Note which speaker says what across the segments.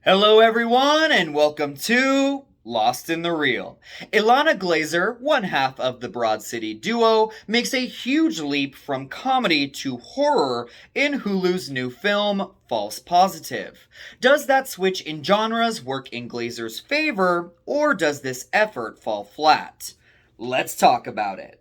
Speaker 1: Hello, everyone, and welcome to Lost in the Reel. Ilana Glazer, one half of the Broad City duo, makes a huge leap from comedy to horror in Hulu's new film, False Positive. Does that switch in genres work in Glazer's favor, or does this effort fall flat? Let's talk about it.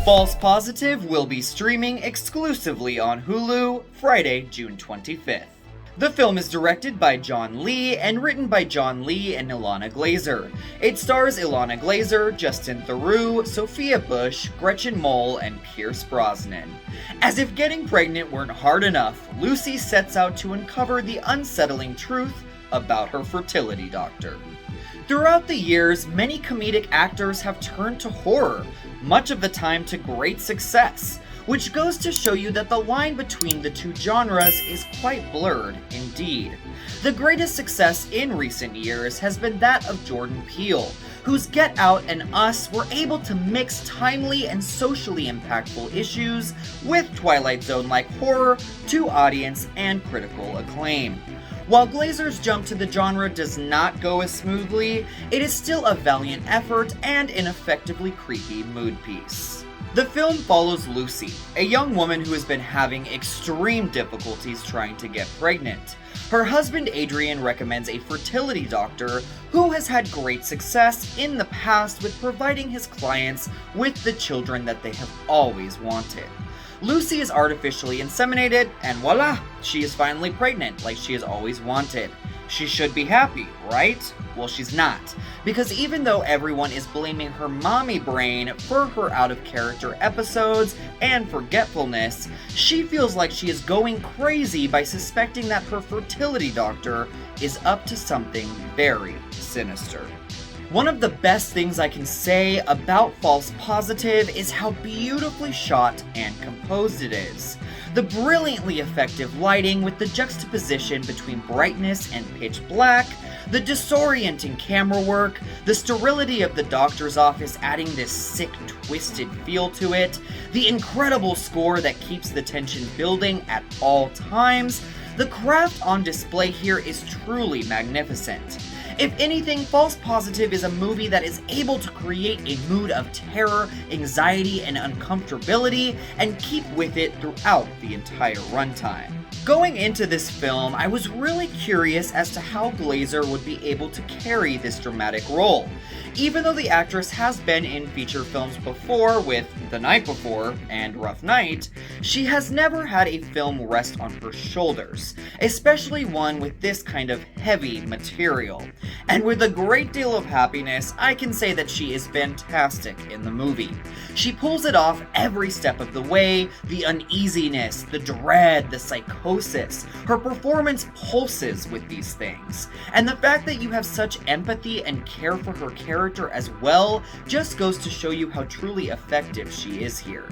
Speaker 1: False Positive will be streaming exclusively on Hulu Friday, June 25th. The film is directed by John Lee and written by John Lee and Ilana Glazer. It stars Ilana Glazer, Justin Theroux, Sophia Bush, Gretchen Mol, and Pierce Brosnan. As if getting pregnant weren't hard enough, Lucy sets out to uncover the unsettling truth about her fertility doctor. Throughout the years, many comedic actors have turned to horror, much of the time to great success, which goes to show you that the line between the two genres is quite blurred indeed. The greatest success in recent years has been that of Jordan Peele, whose Get Out and Us were able to mix timely and socially impactful issues with Twilight Zone-like horror to audience and critical acclaim. While Glazer's jump to the genre does not go as smoothly, it is still a valiant effort and an effectively creepy mood piece. The film follows Lucy, a young woman who has been having extreme difficulties trying to get pregnant. Her husband Adrian recommends a fertility doctor who has had great success in the past with providing his clients with the children that they have always wanted. Lucy is artificially inseminated, and voila, she is finally pregnant like she has always wanted. She should be happy, right? Well, she's not. Because even though everyone is blaming her mommy brain for her out-of-character episodes and forgetfulness, she feels like she is going crazy by suspecting that her fertility doctor is up to something very sinister. One of the best things I can say about False Positive is how beautifully shot and composed it is. The brilliantly effective lighting with the juxtaposition between brightness and pitch black, the disorienting camera work, the sterility of the doctor's office adding this sick, twisted feel to it, the incredible score that keeps the tension building at all times. The craft on display here is truly magnificent. If anything, False Positive is a movie that is able to create a mood of terror, anxiety, and uncomfortability, and keep with it throughout the entire runtime. Going into this film, I was really curious as to how Glazer would be able to carry this dramatic role. Even though the actress has been in feature films before with The Night Before and Rough Night, she has never had a film rest on her shoulders, especially one with this kind of heavy material. And with a great deal of happiness, I can say that she is fantastic in the movie. She pulls it off every step of the way, the uneasiness, the dread, the psychosis. Her performance pulses with these things. And the fact that you have such empathy and care for her character as well just goes to show you how truly effective she is here.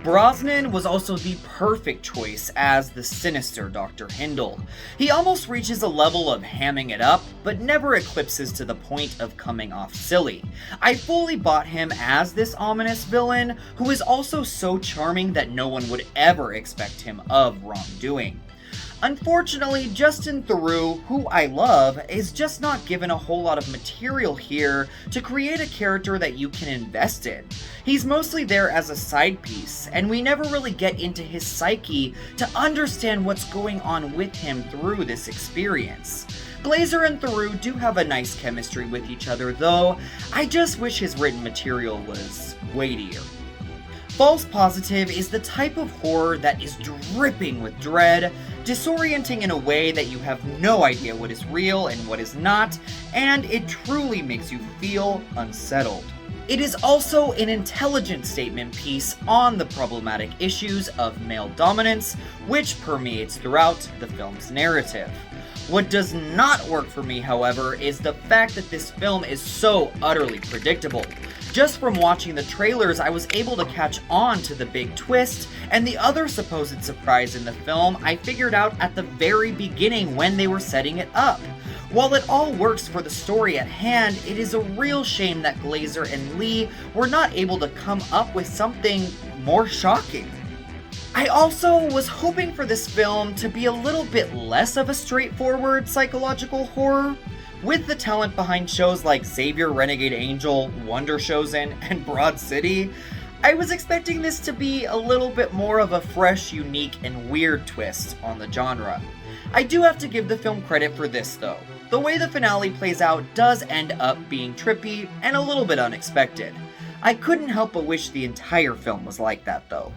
Speaker 1: Brosnan was also the perfect choice as the sinister Dr. Hindle. He almost reaches a level of hamming it up, but never eclipses to the point of coming off silly. I fully bought him as this ominous villain, who is also so charming that no one would ever expect him of wrongdoing. Unfortunately, Justin Theroux, who I love, is just not given a whole lot of material here to create a character that you can invest in. He's mostly there as a side piece, and we never really get into his psyche to understand what's going on with him through this experience. Glazer and Theroux do have a nice chemistry with each other, though I just wish his written material was weightier. False Positive is the type of horror that is dripping with dread, disorienting in a way that you have no idea what is real and what is not, and it truly makes you feel unsettled. It is also an intelligent statement piece on the problematic issues of male dominance, which permeates throughout the film's narrative. What does not work for me, however, is the fact that this film is so utterly predictable. Just from watching the trailers, I was able to catch on to the big twist, and the other supposed surprise in the film I figured out at the very beginning when they were setting it up. While it all works for the story at hand, it is a real shame that Glazer and Lee were not able to come up with something more shocking. I also was hoping for this film to be a little bit less of a straightforward psychological horror. With the talent behind shows like Xavier Renegade Angel, Wonder Chosen, and Broad City, I was expecting this to be a little bit more of a fresh, unique, and weird twist on the genre. I do have to give the film credit for this though. The way the finale plays out does end up being trippy and a little bit unexpected. I couldn't help but wish the entire film was like that though.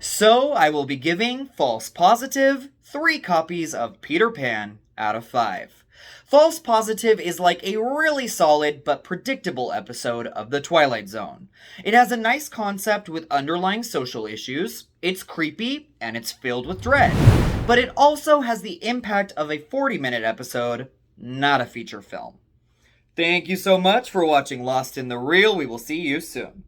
Speaker 1: So I will be giving False Positive 3 copies of Peter Pan out of 5. False Positive is like a really solid but predictable episode of The Twilight Zone. It has a nice concept with underlying social issues, it's creepy, and it's filled with dread. But it also has the impact of a 40-minute episode, not a feature film. Thank you so much for watching Lost in the Reel. We will see you soon.